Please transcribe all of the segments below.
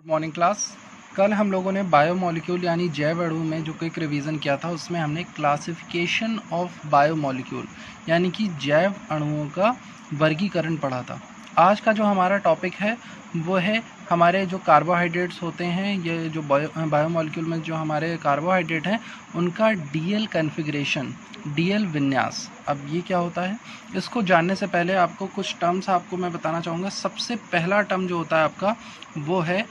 Morning class. कल हम लोगों ने बायोमॉलिक्यूल यानी जैव अणु में जो क्विक रिवीजन किया था उसमें हमने क्लासिफिकेशन ऑफ बायोमॉलिक्यूल यानी कि जैव अणुओं का वर्गीकरण पढ़ा था। आज का जो हमारा टॉपिक है वो है हमारे जो कार्बोहाइड्रेट्स होते हैं, ये जो बायोमॉलिक्यूल में जो हमारे कार्बोहाइड्रेट हैं उनका डीएल कॉन्फ़िगरेशन, डीएल विन्यास। अब ये क्या होता है, इसको जानने से पहले आपको कुछ टर्म्स आपको मैं बताना चाहूँगा। सबसे पहला टर्म जो होता है आपका वो है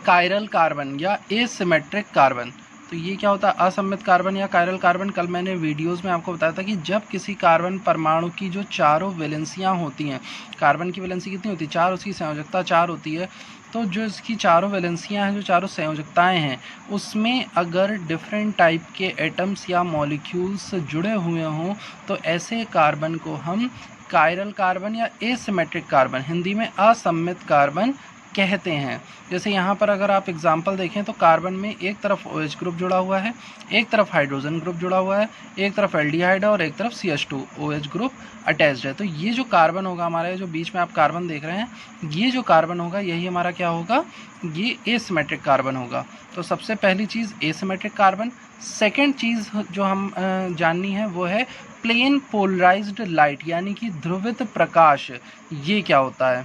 कायरल कार्बन या एसिमेट्रिक कार्बन। तो ये क्या होता है, असममित कार्बन या कायरल कार्बन। कल मैंने वीडियोस में आपको बताया था कि जब किसी कार्बन परमाणु की जो चारों वैलेंसियाँ होती हैं, कार्बन की वैलेंसी कितनी होती है 4, उसकी संयोजकता 4 होती है। तो जो इसकी चारों वैलेंसियाँ हैं, जो चारों संयोजकताएं हैं, उसमें अगर डिफरेंट टाइप के एटम्स या मॉलिक्यूल्स जुड़े हुए हों तो ऐसे कार्बन को हम कायरल कार्बन या एसिमेट्रिक कार्बन, हिंदी में असममित कार्बन कहते हैं। जैसे यहाँ पर अगर आप एग्जाम्पल देखें तो कार्बन में एक तरफ OH ग्रुप जुड़ा हुआ है, एक तरफ हाइड्रोजन ग्रुप जुड़ा हुआ है, एक तरफ एल्डिहाइड है और एक तरफ CH2 OH ग्रुप अटैच्ड है। तो ये जो कार्बन होगा हमारा, जो बीच में आप कार्बन देख रहे हैं, ये जो कार्बन होगा यही हमारा क्या होगा, ये एसिमेट्रिक कार्बन होगा। तो सबसे पहली चीज़ एसिमेट्रिक कार्बन। सेकेंड चीज़ जो हम जाननी है वो है प्लेन पोलराइज्ड लाइट यानी कि ध्रुवित प्रकाश। ये क्या होता है,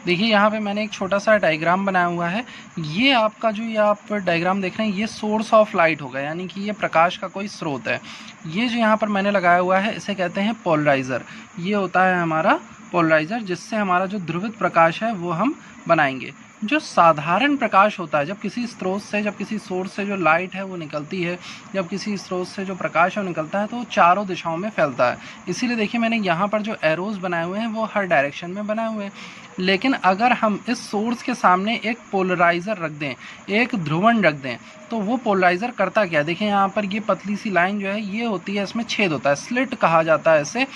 देखिए यहाँ पे मैंने एक छोटा सा डायग्राम बनाया हुआ है। ये आपका जो ये आप डायग्राम देख रहे हैं ये सोर्स ऑफ लाइट होगा, यानी कि ये प्रकाश का कोई स्रोत है। ये जो यहाँ पर मैंने लगाया हुआ है इसे कहते हैं पोलराइज़र। ये होता है हमारा पोलराइज़र, जिससे हमारा जो ध्रुवित प्रकाश है वो हम बनाएंगे। जो साधारण प्रकाश होता है, जब किसी स्रोत से, जब किसी सोर्स से जो लाइट है वो निकलती है, जब किसी स्रोत से जो प्रकाश है वो निकलता है तो वो चारों दिशाओं में फैलता है। इसीलिए देखिए मैंने यहाँ पर जो एरोज बनाए हुए हैं वो हर डायरेक्शन में बनाए हुए हैं। लेकिन अगर हम इस सोर्स के सामने एक पोलराइज़र रख दें, एक ध्रुवण रख दें, तो वो पोलराइज़र करता क्या है, देखिए यहाँ पर ये पतली सी लाइन जो है ये होती है, इसमें छेद होता है, स्लिट कहा जाता है इसे,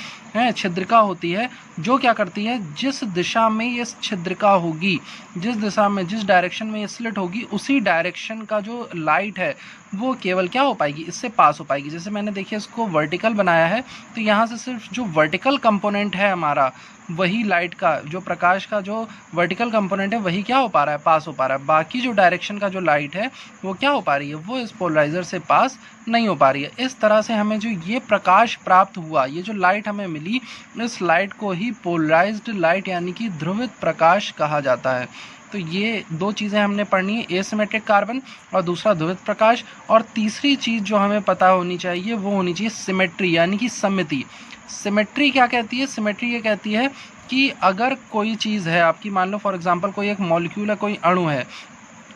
छिद्रिका होती है, जो क्या करती है, जिस दिशा में ये छिद्रिका होगी, जिस दिशा में, जिस डायरेक्शन में ये स्लिट होगी, उसी डायरेक्शन का जो लाइट है वो केवल क्या हो पाएगी, इससे पास हो पाएगी। जैसे मैंने देखिए इसको वर्टिकल बनाया है तो यहाँ से सिर्फ जो वर्टिकल कंपोनेंट है हमारा, वही लाइट का, जो प्रकाश का जो वर्टिकल कंपोनेंट है वही क्या हो पा रहा है, पास हो पा रहा है। बाकी जो डायरेक्शन का जो लाइट है वो क्या हो पा रही है, वो इस पोलराइज़र से पास नहीं हो पा रही है। इस तरह से हमें जो ये प्रकाश प्राप्त हुआ, ये जो लाइट हमें मिली, इस लाइट को ही पोलराइज्ड लाइट यानी कि ध्रुवित प्रकाश कहा जाता है। तो ये दो चीज़ें हमने पढ़नी है, एसिमेट्रिक कार्बन और दूसरा ध्रुवित प्रकाश। और तीसरी चीज़ जो हमें पता होनी चाहिए वो होनी चाहिए सिमेट्री यानी कि सममिति। सिमेट्री क्या कहती है, सिमेट्री ये कहती है कि अगर कोई चीज़ है आपकी, मान लो फॉर एग्जांपल कोई एक मॉलिक्यूल है, कोई अणु है,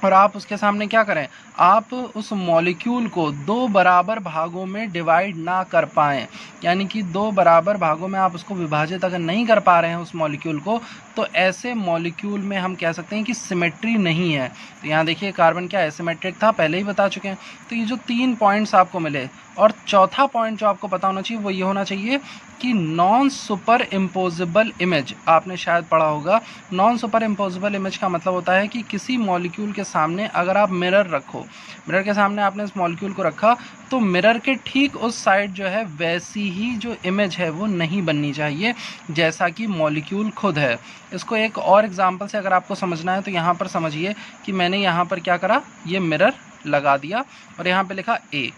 और आप उसके सामने क्या करें, आप उस मॉलिक्यूल को दो बराबर भागों में डिवाइड ना कर पाएँ, यानी कि दो बराबर भागों में आप उसको विभाजित अगर नहीं कर पा रहे हैं उस मॉलिक्यूल को, तो ऐसे मॉलिक्यूल में हम कह सकते हैं कि सिमेट्री नहीं है। तो यहाँ देखिए कार्बन क्या एसिमेट्रिक था, पहले ही बता चुके हैं। तो ये जो 3 पॉइंट्स आपको मिले, और चौथा पॉइंट जो आपको पता होना चाहिए वो ये होना चाहिए कि नॉन सुपर इम्पोजिबल इमेज। आपने शायद पढ़ा होगा, नॉन सुपर इम्पोजिबल इमेज का मतलब होता है कि किसी मॉलिक्यूल के सामने अगर आप मिरर रखो, मिरर के सामने आपने इस मॉलिक्यूल को रखा, तो मिरर के ठीक उस साइड जो है वैसी ही जो इमेज है वो नहीं बननी चाहिए जैसा कि मॉलिक्यूल खुद है। इसको एक और एग्जांपल से अगर आपको समझना है तो यहाँ पर समझिए कि मैंने यहाँ पर क्या करा, ये मिरर लगा दिया और यहाँ पे लिखा A।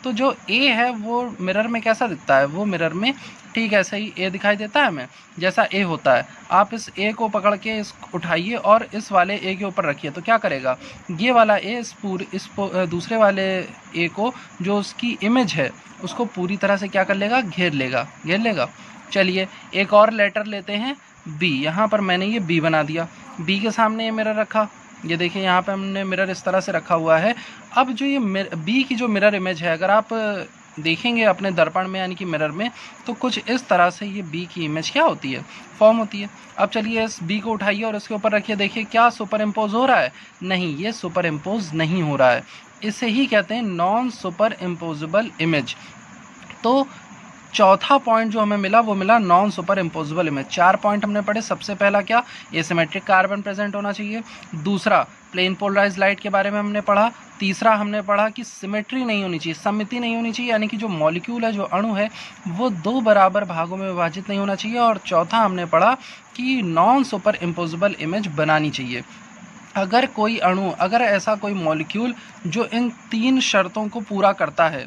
तो जो A है वो मिरर में कैसा दिखता है, वो मिरर में ठीक ऐसे ही A दिखाई देता है हमें, जैसा A होता है। आप इस A को पकड़ के इस उठाइए और इस वाले A के ऊपर रखिए, तो क्या करेगा, ये वाला A इस दूसरे वाले A को, जो उसकी इमेज है, उसको पूरी तरह से क्या कर लेगा, घेर लेगा। चलिए एक और लेटर लेते हैं B। यहाँ पर मैंने ये B बना दिया, B के सामने ये मिरर रखा, ये देखिए यहाँ पे हमने मिरर इस तरह से रखा हुआ है। अब जो ये बी की जो मिरर इमेज है, अगर आप देखेंगे अपने दर्पण में यानी कि मिरर में, तो कुछ इस तरह से ये बी की इमेज क्या होती है, फॉर्म होती है। अब चलिए इस बी को उठाइए और इसके ऊपर रखिए, देखिए क्या सुपर इम्पोज हो रहा है, नहीं, ये सुपर इम्पोज नहीं हो रहा है। इसे ही कहते हैं नॉन सुपर इम्पोजिबल इमेज। तो चौथा पॉइंट जो हमें मिला वो मिला non super imposable image. 4 point हमने पढ़े। सबसे पहला क्या, एसिमेट्रिक कार्बन प्रेजेंट होना चाहिए। दूसरा प्लेन पोलराइज्ड लाइट के बारे में हमने पढ़ा। तीसरा हमने पढ़ा कि सिमेट्री नहीं होनी चाहिए, सममिति नहीं होनी चाहिए, यानी कि जो मॉलिक्यूल है, जो अणु है, वो दो बराबर भागों में विभाजित नहीं होना चाहिए। और चौथा हमने पढ़ा कि नॉन सुपर इम्पोजिबल इमेज बनानी चाहिए। अगर ऐसा कोई मॉलिक्यूल जो इन 3 शर्तों को पूरा करता है,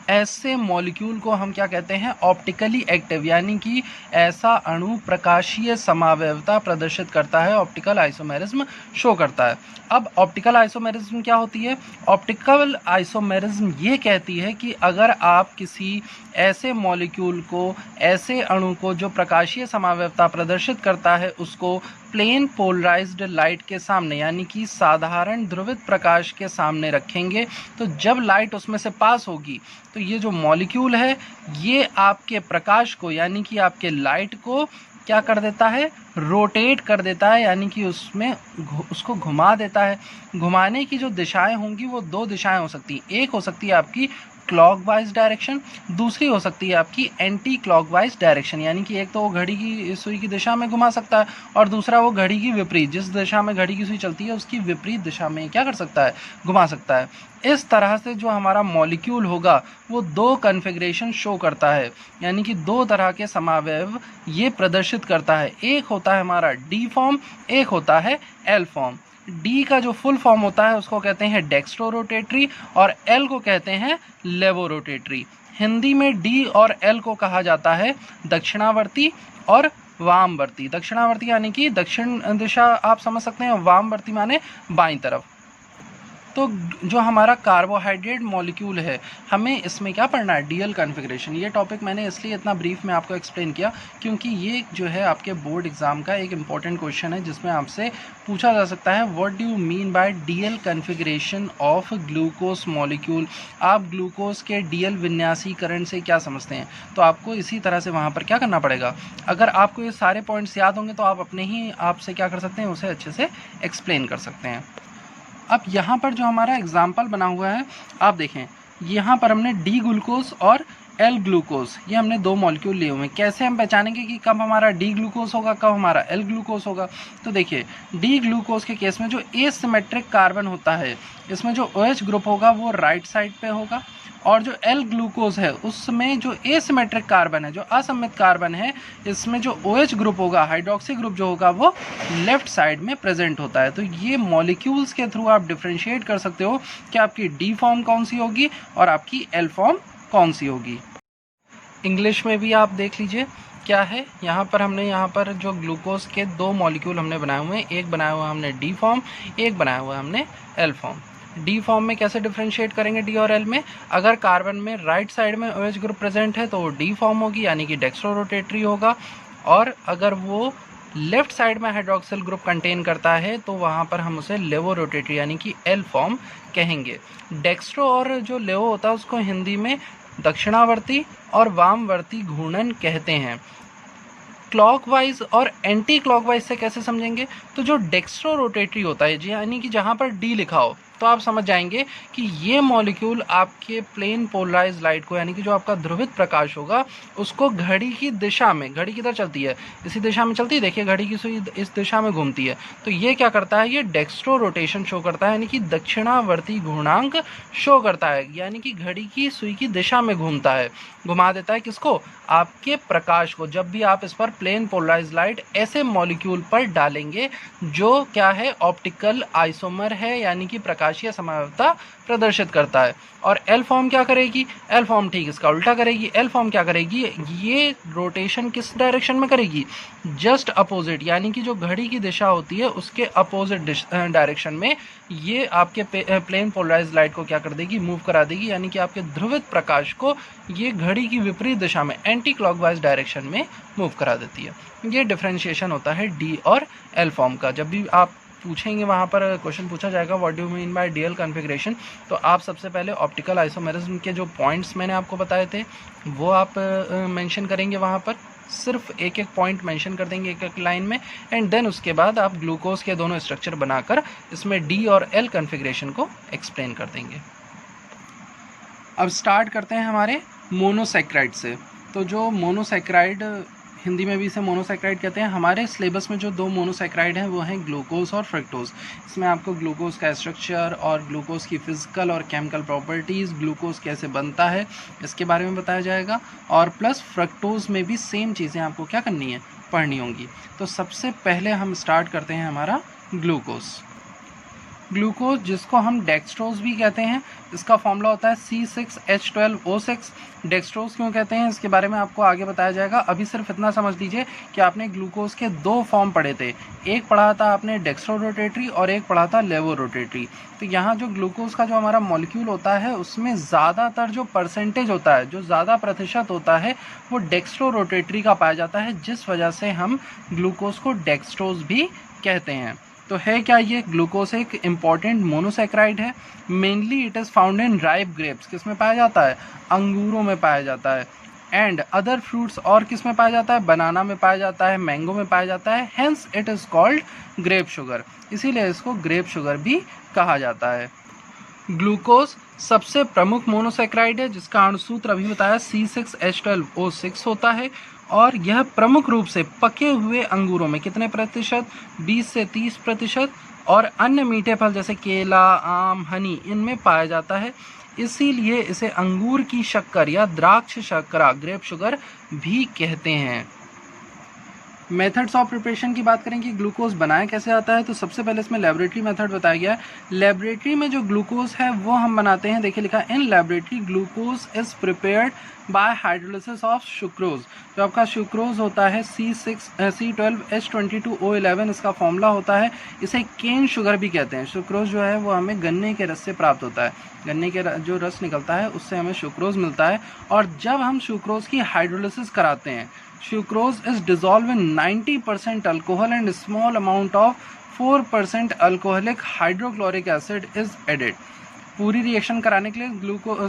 ऐसे मॉलिक्यूल को हम क्या कहते हैं, ऑप्टिकली एक्टिव, यानी कि ऐसा अणु प्रकाशीय समावयवता प्रदर्शित करता है, ऑप्टिकल आइसोमेरिज्म शो करता है। अब ऑप्टिकल आइसोमेरिज्म क्या होती है? ऑप्टिकल आइसोमेरिज्म ये कहती है कि अगर आप किसी ऐसे मॉलिक्यूल को, ऐसे अणु को जो प्रकाशीय समावयवता प्रदर्शित करता है, उसको प्लेन पोलराइज्ड लाइट के सामने, यानी कि साधारण ध्रुवित प्रकाश के सामने रखेंगे, तो जब लाइट उसमें से पास होगी तो ये जो मॉलिक्यूल है ये आपके प्रकाश को, यानी कि आपके लाइट को क्या कर देता है, रोटेट कर देता है, यानी कि उसको घुमा देता है। घुमाने की जो दिशाएं होंगी वो 2 दिशाएं हो सकती हैं। एक हो सकती है आपकी क्लॉकवाइज डायरेक्शन, दूसरी हो सकती है आपकी एंटी क्लॉकवाइज डायरेक्शन, यानी कि एक तो वो घड़ी की सुई की दिशा में घुमा सकता है और दूसरा वो घड़ी की विपरीत, जिस दिशा में घड़ी की सुई चलती है उसकी विपरीत दिशा में क्या कर सकता है, घुमा सकता है। इस तरह से जो हमारा मॉलिक्यूल होगा वो 2 कन्फिग्रेशन शो करता है, यानी कि 2 तरह के समावयव ये प्रदर्शित करता है। एक होता है हमारा डी फॉर्म, एक होता है एल फॉर्म। डी का जो फुल फॉर्म होता है उसको कहते हैं डेक्स्ट्रो रोटेटरी और एल को कहते हैं लेवो रोटेटरी। हिंदी में डी और एल को कहा जाता है दक्षिणावर्ती और वामवर्ती। दक्षिणावर्ती यानी कि दक्षिण दिशा आप समझ सकते हैं, वामवर्ती माने बाईं तरफ। तो जो हमारा कार्बोहाइड्रेट मॉलिक्यूल है, हमें इसमें क्या पढ़ना है, डीएल कॉन्फ़िगरेशन। ये टॉपिक मैंने इसलिए इतना ब्रीफ में आपको एक्सप्लेन किया क्योंकि ये जो है आपके बोर्ड एग्जाम का एक इम्पॉर्टेंट क्वेश्चन है जिसमें आपसे पूछा जा सकता है what do you mean by DL configuration of glucose molecule. आप ग्लूकोज के डीएल विन्यासीकरण से क्या समझते हैं, तो आपको इसी तरह से वहाँ पर क्या करना पड़ेगा। अगर आपको ये सारे पॉइंट्स याद होंगे तो आप अपने ही आप से क्या कर सकते हैं, उसे अच्छे से एक्सप्लेन कर सकते हैं। अब यहाँ पर जो हमारा एग्जाम्पल बना हुआ है आप देखें, यहाँ पर हमने डी ग्लूकोज और एल ग्लूकोज, ये हमने 2 मॉलिक्यूल लिए हुए हैं। कैसे हम पहचानेंगे कि कब हमारा डी ग्लूकोज होगा, कब हमारा एल ग्लूकोज होगा। तो देखिए डी ग्लूकोज के केस में जो एसिमेट्रिक कार्बन होता है, इसमें जो OH ग्रुप होगा वो राइट साइड पे होगा, और जो एल ग्लूकोज है उसमें जो एसिमेट्रिक कार्बन है, जो असममित कार्बन है, इसमें जो OH ग्रुप होगा, हाइड्रोक्सी ग्रुप जो होगा वो लेफ्ट साइड में प्रेजेंट होता है। तो ये मॉलिक्यूल्स के थ्रू आप डिफ्रेंशिएट कर सकते हो कि आपकी डी फॉर्म कौन सी होगी और आपकी एल फॉर्म कौन सी होगी। इंग्लिश में भी आप देख लीजिए क्या है, यहाँ पर जो ग्लूकोज के 2 मॉलिक्यूल हमने बनाए हुए हैं, एक बनाया हुआ हमने डी फॉर्म, एक बनाया हुआ हमने एल फॉर्म। डी फॉर्म में कैसे डिफ्रेंशिएट करेंगे डी और एल में, अगर कार्बन में राइट साइड में OH ग्रुप प्रेजेंट है तो वो डी फॉर्म होगी, यानी कि डेक्स्ट्रो रोटेटरी होगा, और अगर वो लेफ्ट साइड में हाइड्रोक्सिल ग्रुप कंटेन करता है तो वहाँ पर हम उसे लेवो रोटेटरी यानी कि एल फॉर्म कहेंगे। डेक्स्ट्रो और जो लेवो होता है उसको हिंदी में दक्षिणावर्ती और वामवर्ती घूर्णन कहते हैं। क्लॉकवाइज और एंटी क्लॉकवाइज से कैसे समझेंगे, तो जो डेक्स्ट्रो रोटेटरी होता है यानी कि जहाँ पर डी लिखा हो तो आप समझ जाएंगे कि ये मॉलिक्यूल आपके प्लेन पोलराइज लाइट को, यानी कि जो आपका ध्रुवित प्रकाश होगा, उसको घड़ी की दिशा में, घड़ी किधर चलती है, इसी दिशा में चलती है, देखिए घड़ी की सुई इस दिशा में घूमती है, तो ये क्या करता है, ये डेक्स्ट्रो रोटेशन शो करता है, यानी कि दक्षिणावर्ती घूर्णांक शो करता है, यानी कि घड़ी की सुई की दिशा में घूमता है, घुमा देता है किसको, आपके प्रकाश को। जब भी आप इस पर प्लेन पोलराइज लाइट ऐसे मॉलिक्यूल पर डालेंगे जो क्या है, ऑप्टिकल आइसोमर है, यानी कि प्रकाशीय समावयवता प्रदर्शित करता है। और एल फॉर्म क्या करेगी, एल फॉर्म ठीक इसका उल्टा करेगी। एल फॉर्म क्या करेगी, ये रोटेशन किस डायरेक्शन में करेगी, जस्ट अपोजिट, यानी कि जो घड़ी की दिशा होती है उसके अपोजिट डायरेक्शन में ये आपके प्लेन पोलराइज लाइट को क्या कर देगी, मूव करा देगी, यानी कि आपके ध्रुवित प्रकाश को ये घड़ी की विपरीत दिशा में एंटी क्लॉकवाइज डायरेक्शन में मूव करा देती है। ये डिफरेंशिएशन होता है डी और एल फॉर्म का। जब भी आप पूछेंगे, वहाँ पर क्वेश्चन पूछा जाएगा what do you mean by DL configuration, तो आप सबसे पहले ऑप्टिकल आइसोमेरिज्म के जो पॉइंट्स मैंने आपको बताए थे वो आप मेंशन करेंगे, वहाँ पर सिर्फ एक एक पॉइंट मेंशन कर देंगे एक एक लाइन में, एंड देन उसके बाद आप ग्लूकोज के दोनों स्ट्रक्चर बनाकर इसमें डी और एल कॉन्फ़िगरेशन को एक्सप्लेन कर देंगे। अब स्टार्ट करते हैं हमारे मोनोसैक्राइड से। तो जो मोनोसैक्राइड, हिंदी में भी इसे मोनोसैक्राइड कहते हैं, हमारे सिलेबस में जो 2 मोनोसैक्राइड हैं वो हैं ग्लूकोज और फ्रक्टोज। इसमें आपको ग्लूकोज का स्ट्रक्चर और ग्लूकोज की फिजिकल और केमिकल प्रॉपर्टीज़, ग्लूकोज कैसे बनता है इसके बारे में बताया जाएगा, और प्लस फ्रक्टोज में भी सेम चीज़ें आपको क्या करनी है, पढ़नी होंगी। तो सबसे पहले हम स्टार्ट करते हैं हमारा ग्लूकोज। ग्लूकोज जिसको हम डेक्सट्रोज भी कहते हैं, इसका फॉर्मूला होता है C6H12O6। डेक्सट्रोज क्यों कहते हैं इसके बारे में आपको आगे बताया जाएगा। अभी सिर्फ इतना समझ लीजिए कि आपने ग्लूकोज के दो फॉर्म पढ़े थे, एक पढ़ा था आपने डेक्स्ट्रो रोटेटरी और एक पढ़ा था लेवो रोटेटरी। तो यहाँ जो ग्लूकोज का जो हमारा मॉलिक्यूल होता है उसमें ज़्यादातर जो परसेंटेज होता है, जो ज़्यादा प्रतिशत होता है, वो डेक्स्ट्रो रोटेटरी का पाया जाता है, जिस वजह से हम ग्लूकोज को डेक्सट्रोज भी कहते हैं। तो है क्या ये? ग्लूकोज एक इम्पॉर्टेंट मोनोसेक्राइड है। Mainly it is found in ripe grapes. किस में पाया जाता है? अंगूरों में पाया जाता है। एंड अदर फ्रूट्स, और किस में पाया जाता है? बनाना में पाया जाता है, मैंगो में पाया जाता है। Hence it is called grape sugar, इसीलिए इसको ग्रेप शुगर भी कहा जाता है। ग्लूकोज सबसे प्रमुख मोनोसेक्राइड है जिसका अणुसूत्र अभी बताया C6H12O6 होता है, और यह प्रमुख रूप से पके हुए अंगूरों में कितने प्रतिशत? 20 से 30%, और अन्य मीठे फल जैसे केला, आम, हनी, इनमें पाया जाता है। इसीलिए इसे अंगूर की शक्कर या द्राक्ष शर्करा, ग्रेप शुगर भी कहते हैं। मेथड्स ऑफ प्रिपरेशन की बात करें कि ग्लूकोज बनाया कैसे आता है, तो सबसे पहले इसमें लेबोरेटरी मेथड बताया गया है। लेबोरेटरी में जो ग्लूकोज है वो हम बनाते हैं, देखिए लिखा in laboratory glucose is prepared by hydrolysis of sucrose. जो आपका सुक्रोज होता है C12H22O11, इसका फॉर्मूला होता है। इसे केन शुगर भी कहते हैं। सुक्रोज जो है वो हमें गन्ने के रस से प्राप्त होता है, गन्ने के जो रस निकलता है उससे हमें सुक्रोज मिलता है। और जब हम सुक्रोज की हाइड्रोलिसिस कराते हैं, sucrose is dissolved in 90% alcohol and small amount of 4% alcoholic hydrochloric acid is added। पूरी रिएक्शन कराने के लिए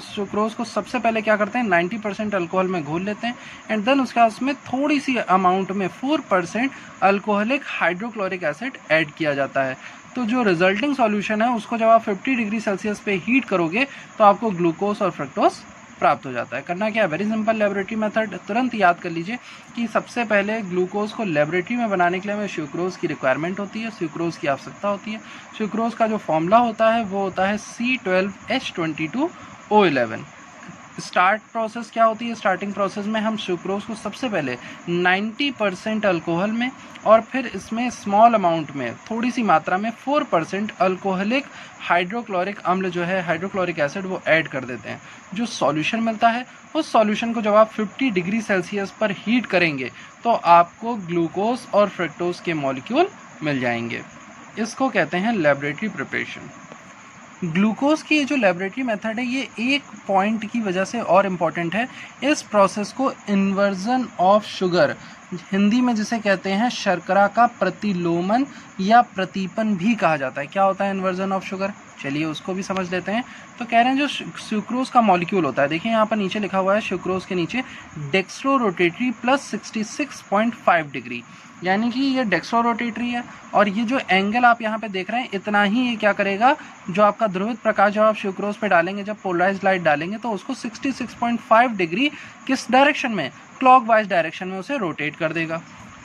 सुक्रोज को सबसे पहले क्या करते हैं? 90% अल्कोहल में घोल लेते हैं, एंड देन उसके बाद उसमें थोड़ी सी अमाउंट में 4% अल्कोहलिक हाइड्रोक्लोरिक एसिड ऐड किया जाता है। तो जो रिजल्टिंग सॉल्यूशन है उसको जब आप 50 डिग्री सेल्सियस पे हीट करोगे तो आपको ग्लूकोज और फ्रक्टोज प्राप्त हो जाता है। करना क्या है? Very simple laboratory method. तुरंत याद कर लीजिए कि सबसे पहले ग्लूकोज को लेबोरेटरी में बनाने के लिए हमें सुक्रोज की रिक्वायरमेंट होती है, सुक्रोज की आवश्यकता होती है। सुक्रोज का जो फॉर्मूला होता है वो होता है C12H22O11। स्टार्ट प्रोसेस क्या होती है? स्टार्टिंग प्रोसेस में हम सुक्रोज को सबसे पहले 90% अल्कोहल में और फिर इसमें स्मॉल अमाउंट में, थोड़ी सी मात्रा में 4% अल्कोहलिक हाइड्रोक्लोरिक अम्ल जो है, हाइड्रोक्लोरिक एसिड, वो ऐड कर देते हैं। जो सॉल्यूशन मिलता है उस सॉल्यूशन को जब आप 50 डिग्री सेल्सियस पर हीट करेंगे तो आपको ग्लूकोज और फ्रक्टोज के मॉलिक्यूल मिल जाएंगे। इसको कहते हैं लेबोरेटरी प्रिपरेशन। ग्लूकोज की जो लेबोरेटरी मेथड है ये एक पॉइंट की वजह से और इम्पॉर्टेंट है। इस प्रोसेस को इन्वर्जन ऑफ शुगर, हिंदी में जिसे कहते हैं शर्करा का प्रतिलोमन या प्रतीपन भी कहा जाता है। क्या होता है इन्वर्जन ऑफ शुगर? चलिए उसको भी समझ लेते हैं। तो कह रहे हैं जो सुक्रोज का मॉलिक्यूल होता है, देखिए यहाँ पर नीचे लिखा हुआ है सुक्रोज के नीचे डेक्स्ट्रो रोटेटरी प्लस 66.5 डिग्री, यानी कि ये डेक्स्ट्रो रोटेटरी है। और ये जो एंगल आप यहाँ पे देख रहे हैं, इतना ही ये क्या करेगा, जो आपका ध्रुवित प्रकाश जब आप सुक्रोज पे डालेंगे, जब पोलराइज्ड लाइट डालेंगे तो उसको 66.5 डिग्री किस डायरेक्शन में? क्लॉकवाइज डायरेक्शन में उसे रोटेट कर देगा।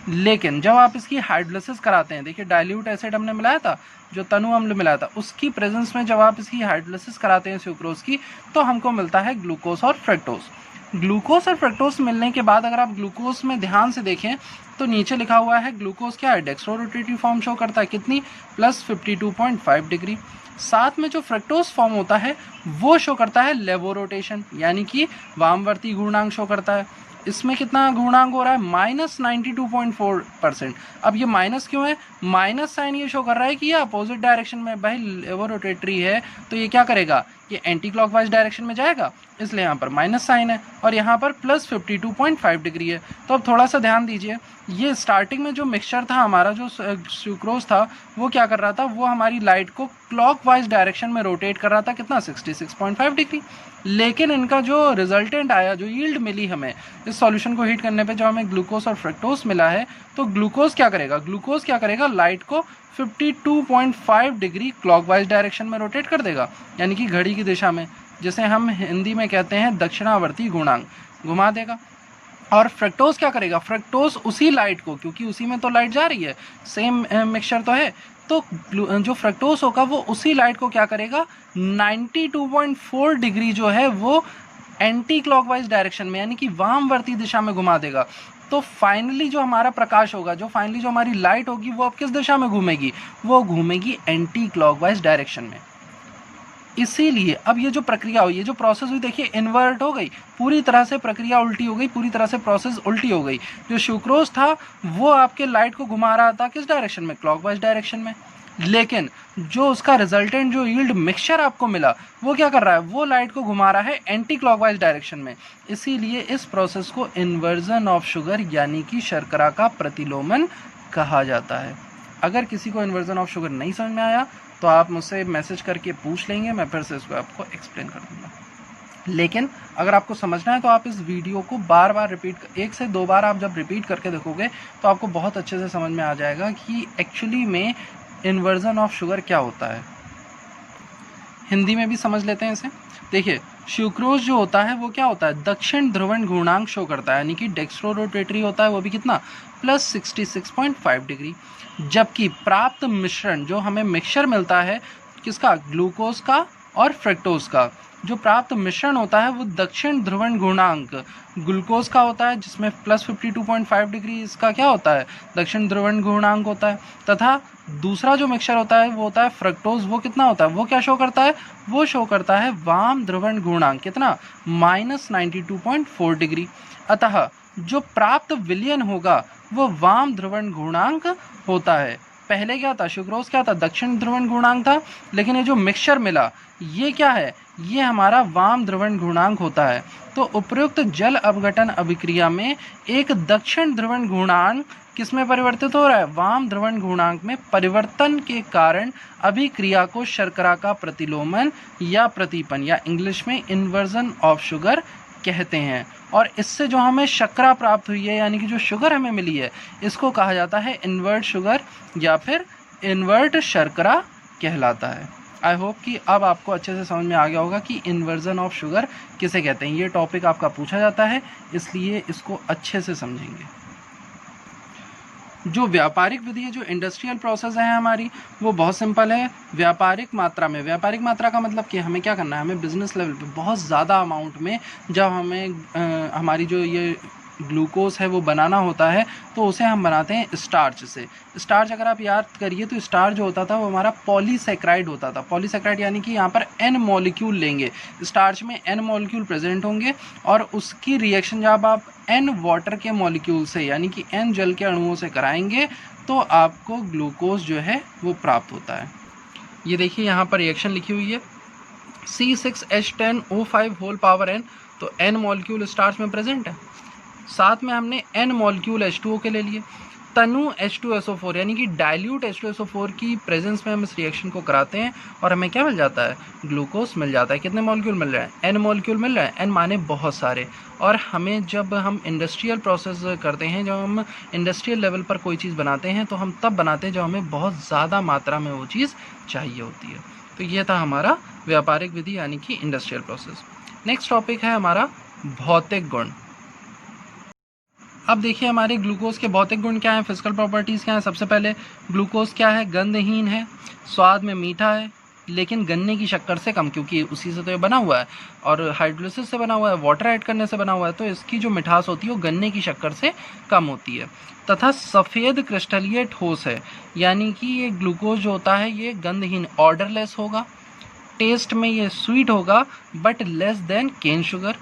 लेकिन जब आप इसकी हाइड्रोलिसिस कराते हैं, देखिए डाइल्यूट एसिड हमने मिलाया था, जो तनु अम्ल मिलाया था, उसकी प्रेजेंस में जब आप इसकी हाइड्रोलिसिस कराते हैं सुक्रोज की, तो हमको मिलता है ग्लूकोज और फ्रक्टोज। ग्लूकोज और फ्रक्टोज मिलने के बाद अगर आप ग्लूकोज में ध्यान से देखें तो नीचे लिखा हुआ है ग्लूकोज क्या है? डेक्स्ट्रो रोटेटरी फॉर्म शो करता है, कितनी? Plus 52.5 degree. साथ में जो फ्रक्टोज फॉर्म होता है वो शो करता है लेवो रोटेशन, यानी कि वामवर्ती घूर्णांक शो करता है। इसमें कितना घूर्णांक हो रहा है? माइनस 92.4%। अब ये माइनस क्यों है? माइनस साइन ये शो कर रहा है कि ये अपोजिट डायरेक्शन में, भाई लेवो रोटेटरी है तो ये क्या करेगा? ये एंटी क्लॉकवाइज डायरेक्शन में जाएगा, इसलिए यहाँ पर माइनस साइन है, और यहाँ पर प्लस 52.5 डिग्री है। तो अब थोड़ा सा ध्यान दीजिए, ये स्टार्टिंग में जो मिक्सचर था हमारा, जो सुक्रोज था, वो क्या कर रहा था? वो हमारी लाइट को क्लॉकवाइज डायरेक्शन में रोटेट कर रहा था, कितना? 66.5 डिग्री। लेकिन इनका जो रिजल्टेंट आया, जो यील्ड मिली हमें इस सॉल्यूशन को हीट करने पे, जो हमें ग्लूकोज और फ्रक्टोज मिला है, तो ग्लूकोज क्या करेगा? ग्लूकोज क्या करेगा? लाइट को 52.5 डिग्री क्लॉकवाइज डायरेक्शन में रोटेट कर देगा, यानी कि घड़ी की दिशा में, जिसे हम हिंदी में कहते हैं दक्षिणावर्ती गुणांक, घुमा देगा। और फ्रक्टोज क्या करेगा? फ्रक्टोज उसी लाइट को, क्योंकि उसी में तो लाइट जा रही है, सेम मिक्सचर तो है, तो जो फ्रक्टोज होगा वो उसी लाइट को क्या करेगा? 92.4 डिग्री जो है वो एंटी क्लॉकवाइज डायरेक्शन में, यानी कि वामवर्ती दिशा में घुमा देगा। तो फाइनली जो हमारा प्रकाश होगा, जो फाइनली जो हमारी लाइट होगी, वो अब किस दिशा में घूमेगी? वो घूमेगी एंटी क्लॉकवाइज डायरेक्शन में। इसीलिए अब ये जो प्रक्रिया हुई, ये जो प्रोसेस हुई, देखिए इन्वर्ट हो गई, पूरी तरह से प्रक्रिया उल्टी हो गई, पूरी तरह से प्रोसेस उल्टी हो गई। जो सुक्रोज था वो आपके लाइट को घुमा रहा था किस डायरेक्शन में? क्लॉकवाइज डायरेक्शन में। लेकिन जो उसका रिजल्टेंट जो यील्ड मिक्सचर आपको मिला, वो क्या कर रहा है? वो लाइट को घुमा रहा है एंटी क्लॉकवाइज डायरेक्शन में। इसीलिए इस प्रोसेस को इन्वर्जन ऑफ शुगर यानी कि शर्करा का प्रतिलोमन कहा जाता है। अगर किसी को इन्वर्जन ऑफ शुगर नहीं समझ में आया तो आप मुझसे मैसेज करके पूछ लेंगे, मैं फिर से इसको आपको एक्सप्लेन कर दूंगा। लेकिन अगर आपको समझना है तो आप इस वीडियो को बार बार रिपीट, 1 से 2 बार आप जब रिपीट करके देखोगे तो आपको बहुत अच्छे से समझ में आ जाएगा कि एक्चुअली में इन्वर्जन ऑफ शुगर क्या होता है। हिंदी में भी समझ लेते हैं इसे। देखिए, सुक्रोज जो होता है वो क्या होता है? दक्षिण ध्रुवण घूर्णांक शो करता है, यानी कि डेक्स्ट्रो रोटेटरी होता है, वो भी कितना? Plus 66.5 degree. जबकि प्राप्त मिश्रण जो हमें मिक्सचर मिलता है किसका? ग्लूकोज का और फ्रक्टोज का। जो प्राप्त मिश्रण होता है वो दक्षिण ध्रुवण घूर्णांक ग्लूकोज का होता है, जिसमें प्लस 52.5 डिग्री इसका क्या होता है? दक्षिण ध्रुवण घूर्णांक होता है। तथा दूसरा जो मिक्सचर होता है वो होता है फ्रक्टोज। वो कितना होता है? वो क्या शो करता है? वो शो करता है वाम ध्रुवण घूर्णांक कितना? -92.4 डिग्री। अतः जो प्राप्त विलयन होगा वो वाम ध्रुवण घूर्णांक होता है। पहले क्या था? सुक्रोज क्या था? दक्षिण ध्रुवण घूर्णांक था। लेकिन ये जो मिक्सचर मिला ये क्या है? ये हमारा वाम ध्रुवण घूर्णांक होता है। तो उपयुक्त जल अपघटन अभिक्रिया में एक दक्षिण ध्रुवण घूर्णांक किसमें परिवर्तित हो रहा है? वाम ध्रुवण घूर्णांक में परिवर्तन के कारण अभिक्रिया को शर्करा का प्रतिलोमन या प्रतीपन या इंग्लिश में इन्वर्जन ऑफ शुगर कहते हैं। और इससे जो हमें शर्करा प्राप्त हुई है, यानी कि जो शुगर हमें मिली है, इसको कहा जाता है इन्वर्ट शुगर या फिर इन्वर्ट शर्करा कहलाता है। आई होप कि अब आपको अच्छे से समझ में आ गया होगा कि इन्वर्जन ऑफ शुगर किसे कहते हैं। ये टॉपिक आपका पूछा जाता है, इसलिए इसको अच्छे से समझेंगे। जो व्यापारिक विधि है, जो इंडस्ट्रियल प्रोसेस है हमारी, वो बहुत सिंपल है। व्यापारिक मात्रा में, व्यापारिक मात्रा का मतलब कि हमें क्या करना है? हमें बिजनेस लेवल पे बहुत ज़्यादा अमाउंट में जब हमें हमारी जो ये ग्लूकोज है वो बनाना होता है तो उसे हम बनाते हैं स्टार्च से। स्टार्च अगर आप याद करिए तो स्टार्च जो होता था वो हमारा पॉलीसेक्राइड होता था। पॉलीसेक्राइड यानी कि यहाँ पर n मॉलिक्यूल लेंगे, स्टार्च में n मॉलिक्यूल प्रेजेंट होंगे और उसकी रिएक्शन जब आप n वाटर के मॉलिक्यूल से यानी कि n जल के अणुओं से कराएंगे तो आपको ग्लूकोज जो है वो प्राप्त होता है। ये देखिए यहाँ पर रिएक्शन लिखी हुई है C6H10O5 होल पावर n, तो n मॉलिक्यूल स्टार्च में प्रेजेंट है। साथ में हमने n मॉलिक्यूल H2O के ले लिए। तनु H2SO4 यानी कि डाइल्यूट H2SO4 की प्रेजेंस में हम इस रिएक्शन को कराते हैं और हमें क्या मिल जाता है? ग्लूकोज मिल जाता है। कितने मॉलिक्यूल मिल रहे हैं? n मॉलिक्यूल मिल रहे हैं। n माने बहुत सारे। और हमें जब हम इंडस्ट्रियल प्रोसेस करते हैं, जब हम इंडस्ट्रियल लेवल पर कोई चीज़ बनाते हैं तो हम तब बनाते हैं जब हमें बहुत ज़्यादा मात्रा में वो चीज़ चाहिए होती है। तो ये था हमारा व्यापारिक विधि यानी कि इंडस्ट्रियल प्रोसेस। नेक्स्ट टॉपिक है हमारा भौतिक गुण। अब देखिए हमारे ग्लूकोज के भौतिक गुण क्या हैं, फिजिकल प्रॉपर्टीज़ क्या हैं। सबसे पहले ग्लूकोज क्या है? गंधहीन है, स्वाद में मीठा है, लेकिन गन्ने की शक्कर से कम, क्योंकि उसी से तो ये बना हुआ है और हाइड्रोलिसिस से बना हुआ है, वाटर ऐड करने से बना हुआ है, तो इसकी जो मिठास होती है वो गन्ने की शक्कर से कम होती है। तथा सफ़ेद क्रिस्टलीय ठोस है, यानी कि ये ग्लूकोज जो होता है ये गंधहीन, ऑर्डरलेस होगा। टेस्ट में ये स्वीट होगा but less than cane sugar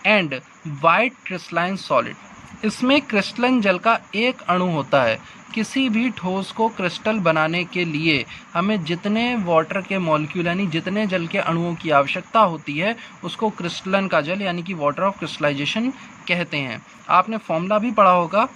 and white crystalline solid. इसमें क्रिस्टलन जल का एक अणु होता है। किसी भी ठोस को क्रिस्टल बनाने के लिए हमें जितने वाटर के मॉलिक्यूल यानी जितने जल के अणुओं की आवश्यकता होती है उसको क्रिस्टलन का जल यानी कि वाटर ऑफ क्रिस्टलाइजेशन कहते हैं। आपने फॉर्मूला भी पढ़ा होगा,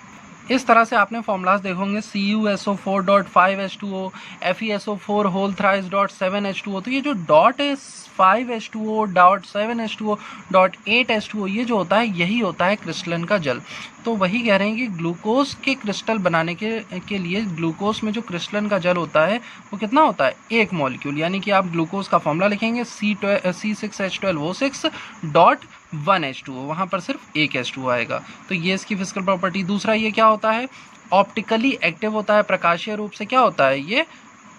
इस तरह से आपने फॉर्मूलाज देखोगे CuSO4.5H2O, FeSO4 whole thrice .7H2O। तो ये जो डॉट है 5H2O.7H2O.8H2O ये जो होता है यही होता है क्रिस्टलन का जल। तो वही कह रहे हैं कि ग्लूकोज के क्रिस्टल बनाने के लिए ग्लूकोज में जो क्रिस्टलन का जल होता है वो कितना होता है? एक मॉलिक्यूल। यानी कि आप ग्लूकोज का फॉर्मूला लिखेंगे C6H12O6.1H2O, वहाँ पर सिर्फ एक H2O आएगा। तो ये इसकी फिजिकल प्रॉपर्टी। दूसरा ये क्या होता है? ऑप्टिकली एक्टिव होता है, प्रकाशीय रूप से क्या होता है? ये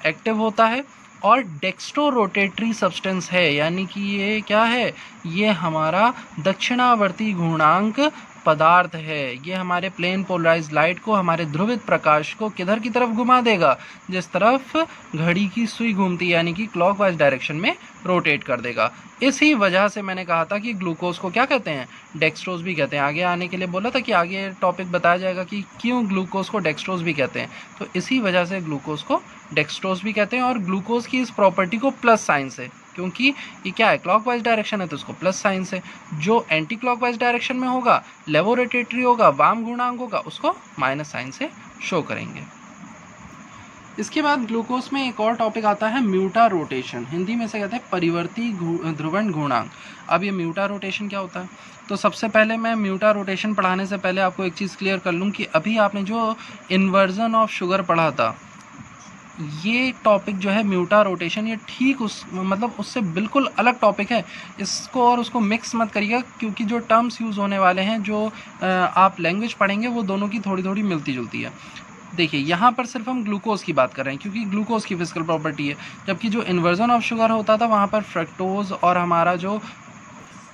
एक्टिव होता है। और डेक्स्ट्रो रोटेटरी सब्सटेंस है, यानी कि ये क्या है, ये हमारा दक्षिणावर्ती घूर्णांक पदार्थ है। ये हमारे प्लेन पोलराइज्ड लाइट को, हमारे ध्रुवित प्रकाश को किधर की तरफ घुमा देगा, जिस तरफ घड़ी की सुई घूमती, यानी कि क्लॉकवाइज डायरेक्शन में रोटेट कर देगा। इसी वजह से मैंने कहा था कि ग्लूकोज को क्या कहते हैं, डेक्स्ट्रोज भी कहते हैं। आगे आने के लिए बोला था कि आगे टॉपिक बताया जाएगा कि क्यों ग्लूकोज को डेक्स्ट्रोज भी कहते हैं। तो इसी वजह से ग्लूकोज को डेक्स्ट्रोज भी कहते हैं। और ग्लूकोज की इस प्रॉपर्टी को प्लस साइन से, क्योंकि ये क्या है, क्लॉकवाइज डायरेक्शन है तो इसको प्लस साइन से, जो एंटी क्लॉकवाइज डायरेक्शन में होगा, लेवोरोटेटरी होगा, वाम घूर्णांक होगा, उसको माइनस साइन से शो करेंगे। इसके बाद ग्लूकोज में एक और टॉपिक आता है म्यूटा रोटेशन, हिंदी में से कहते हैं परिवर्ती ध्रुवण घूर्णांक। अब ये म्यूटा रोटेशन क्या होता है, तो सबसे पहले मैं म्यूटा रोटेशन पढ़ाने से पहले आपको एक चीज़ क्लियर कर लूँ कि अभी आपने जो इन्वर्जन ऑफ शुगर पढ़ा था, ये टॉपिक जो है म्यूटा रोटेशन, ये ठीक उससे बिल्कुल अलग टॉपिक है। इसको और उसको मिक्स मत करिएगा, क्योंकि जो टर्म्स यूज़ होने वाले हैं, जो आप लैंग्वेज पढ़ेंगे, वो दोनों की थोड़ी थोड़ी मिलती जुलती है। देखिए यहाँ पर सिर्फ हम ग्लूकोज की बात कर रहे हैं, क्योंकि ग्लूकोज की फिजिकल प्रॉपर्टी है, जबकि जो इन्वर्जन ऑफ शुगर होता था वहाँ पर फ्रक्टोज और हमारा जो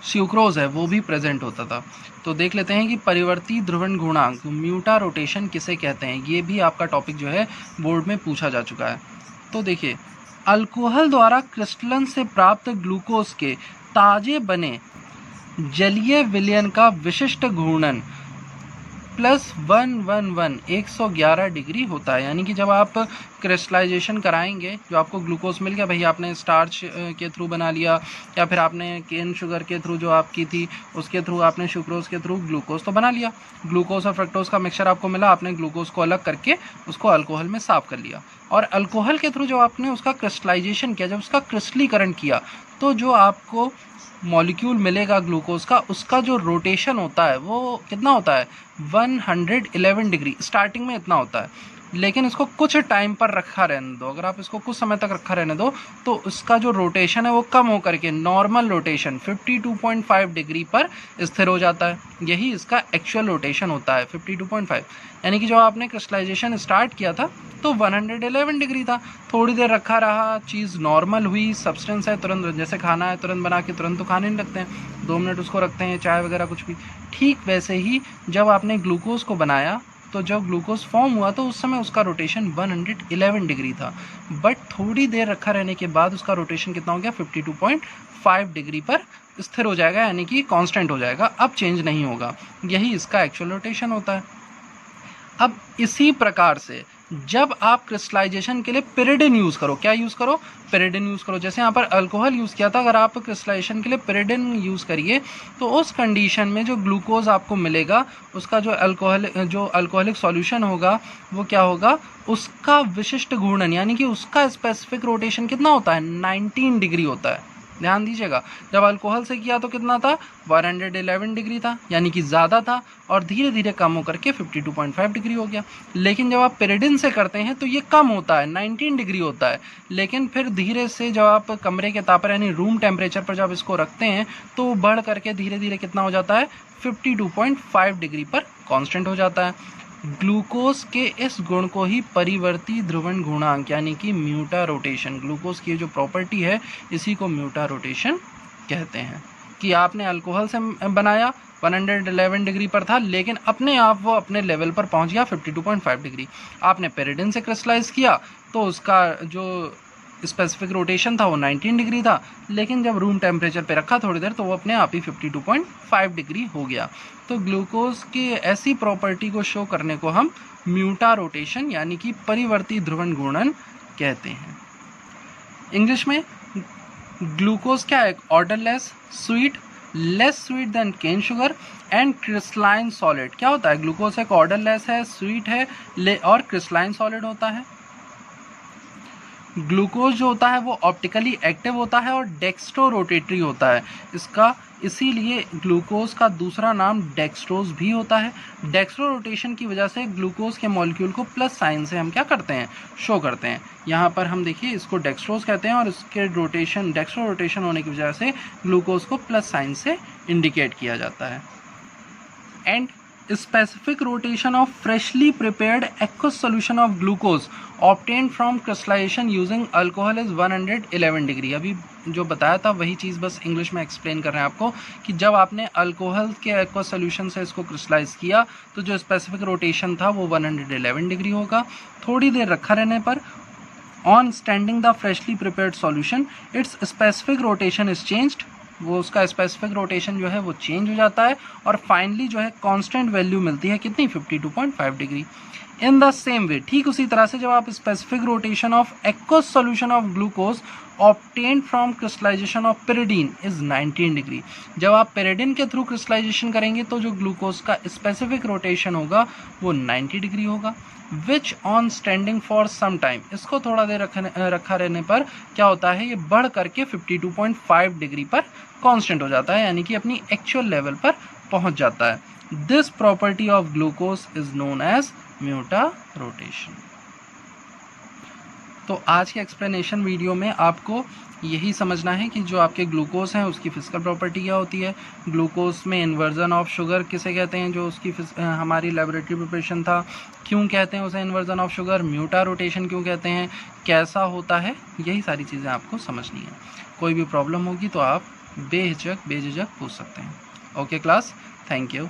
स्यूक्रोज है वो भी प्रेजेंट होता था। तो देख लेते हैं कि परिवर्ती ध्रुवण घूर्णांक म्यूटा रोटेशन किसे कहते हैं। ये भी आपका टॉपिक जो है बोर्ड में पूछा जा चुका है। तो देखिए, अल्कोहल द्वारा क्रिस्टलन से प्राप्त ग्लूकोज के ताजे बने जलीय विलयन का विशिष्ट घूर्णन +111 111 डिग्री होता है। यानी कि जब आप क्रिस्टलाइजेशन कराएंगे, जो आपको ग्लूकोज मिल गया, भाई आपने स्टार्च के थ्रू बना लिया, या फिर आपने केन शुगर के थ्रू जो आपकी थी उसके थ्रू, आपने सुक्रोज के थ्रू ग्लूकोज तो बना लिया। ग्लूकोज और फ्रक्टोज का मिक्सचर आपको मिला, आपने ग्लूकोज को अलग करके उसको अल्कोहल में साफ कर लिया, और अल्कोहल के थ्रू जब आपने उसका क्रिस्टलाइजेशन किया, जब उसका क्रिस्टलीकरण किया, तो जो आपको मॉलिक्यूल मिलेगा ग्लूकोज का, उसका जो रोटेशन होता है वो कितना होता है, 111 डिग्री। स्टार्टिंग में इतना होता है, लेकिन इसको कुछ टाइम पर रखा रहने दो। अगर आप इसको कुछ समय तक रखा रहने दो तो उसका जो रोटेशन है वो कम होकर के नॉर्मल रोटेशन 52.5 डिग्री पर स्थिर हो जाता है। यही इसका एक्चुअल रोटेशन होता है, 52.5। यानी कि जब आपने क्रिस्टलाइजेशन स्टार्ट किया था तो 111 डिग्री था, थोड़ी देर रखा रहा, चीज़ नॉर्मल हुई, सब्सटेंस है तुरंत, जैसे खाना है तुरंत बना के तुरंत तो खाने नहीं लगते हैं, 2 मिनट उसको रखते हैं, चाय वगैरह कुछ भी। ठीक वैसे ही जब आपने ग्लूकोज को बनाया, तो जब ग्लूकोज फॉर्म हुआ तो उस समय उसका रोटेशन 111 डिग्री था, बट थोड़ी देर रखा रहने के बाद उसका रोटेशन कितना हो गया, 52.5 डिग्री पर स्थिर हो जाएगा, यानी कि कांस्टेंट हो जाएगा, अब चेंज नहीं होगा। यही इसका एक्चुअल रोटेशन होता है। अब इसी प्रकार से जब आप क्रिस्टलाइजेशन के लिए पिरिडिन यूज़ करो, क्या यूज़ करो, पिरिडिन यूज़ करो। जैसे यहाँ पर अल्कोहल यूज़ किया था, अगर आप क्रिस्टलाइजेशन के लिए पिरिडिन यूज़ करिए तो उस कंडीशन में जो ग्लूकोज आपको मिलेगा, उसका जो अल्कोहलिक सॉल्यूशन होगा वो क्या होगा, उसका विशिष्ट घूर्णन, यानी कि उसका स्पेसिफिक रोटेशन कितना होता है, 19 डिग्री होता है। ध्यान दीजिएगा, जब अल्कोहल से किया तो कितना था, 111 डिग्री था, यानी कि ज़्यादा था, और धीरे धीरे कम होकर के 52.5 डिग्री हो गया। लेकिन जब आप पिरिडिन से करते हैं तो ये कम होता है, 19 डिग्री होता है, लेकिन फिर धीरे से जब आप कमरे के ताप पर यानी रूम टेम्परेचर पर जब इसको रखते हैं तो बढ़ करके धीरे धीरे कितना हो जाता है, 52.5 डिग्री पर कांस्टेंट हो जाता है। ग्लूकोज के इस गुण को ही परिवर्ती ध्रुवण घूर्णांक यानी कि म्यूटा रोटेशन, ग्लूकोज की जो प्रॉपर्टी है इसी को म्यूटा रोटेशन कहते हैं। कि आपने अल्कोहल से बनाया, 111 डिग्री पर था, लेकिन अपने आप वो अपने लेवल पर पहुंच गया 52.5 डिग्री। आपने पेरिडिन से क्रिस्टलाइज किया तो उसका जो स्पेसिफिक रोटेशन था वो 19 डिग्री था, लेकिन जब रूम टेम्परेचर पे रखा थोड़ी देर तो वो अपने आप ही 52.5 डिग्री हो गया। तो ग्लूकोज की ऐसी प्रॉपर्टी को शो करने को हम म्यूटा रोटेशन यानी कि परिवर्ती ध्रुवण घूर्णन कहते हैं। इंग्लिश में ग्लूकोज क्या है, odourless sweet, less sweet than cane sugar and crystalline solid. क्या होता है, ग्लूकोज एक ऑर्डरलेस है, स्वीट है और क्रिस्टलाइन सॉलिड होता है। ग्लूकोज जो होता है वो ऑप्टिकली एक्टिव होता है और डेक्स्ट्रो रोटेटरी होता है इसका, इसीलिए ग्लूकोज का दूसरा नाम डेक्स्ट्रोज भी होता है। डेक्स्ट्रो रोटेशन की वजह से ग्लूकोज के मॉलिक्यूल को प्लस साइन से हम क्या करते हैं, शो करते हैं। यहाँ पर हम देखिए इसको डेक्स्ट्रोज कहते हैं और इसके रोटेशन, डेक्स्ट्रो रोटेशन होने की वजह से ग्लूकोज को प्लस साइन से इंडिकेट किया जाता है। And specific rotation of freshly prepared aqueous solution of glucose obtained from crystallization using alcohol is 111 degree. अभी जो बताया था वही चीज़ बस इंग्लिश में एक्सप्लेन कर रहे हैं आपको कि जब आपने अल्कोहल के एक्वस सोल्यूशन से इसको क्रिस्टलाइज किया तो जो स्पेसिफिक रोटेशन था वो 111 डिग्री होगा। थोड़ी देर रखा रहने पर on standing the freshly prepared solution it's specific rotation is changed, वो उसका स्पेसिफिक रोटेशन जो है वो चेंज हो जाता है और फाइनली जो है कांस्टेंट वैल्यू मिलती है कितनी 52.5 डिग्री। इन द सेम वे, ठीक उसी तरह से जब आप specific rotation of aqueous solution of glucose obtained from crystallization of pyridine is 19 डिग्री, जब आप पेरिडीन के थ्रू क्रिस्टलाइजेशन करेंगे तो जो ग्लूकोज का स्पेसिफिक रोटेशन होगा वो 90 डिग्री होगा। Which on standing for some time, इसको थोड़ा देर रखा रहने पर क्या होता है ये बढ़ करके 52.5 डिग्री पर कांस्टेंट हो जाता है, यानी कि अपनी एक्चुअल लेवल पर पहुंच जाता है। This property of glucose is known as mutarotation. तो आज के एक्सप्लेनेशन वीडियो में आपको यही समझना है कि जो आपके ग्लूकोज हैं उसकी फिजिकल प्रॉपर्टी क्या होती है, ग्लूकोज में इन्वर्जन ऑफ शुगर किसे कहते हैं जो उसकी हमारी लेबोरेटरी प्रिपरेशन था, क्यों कहते हैं उसे इन्वर्जन ऑफ शुगर, म्यूटा रोटेशन क्यों कहते हैं, कैसा होता है, यही सारी चीज़ें आपको समझनी है। कोई भी प्रॉब्लम होगी तो आप बेझिझक पूछ सकते हैं। Okay class, thank you.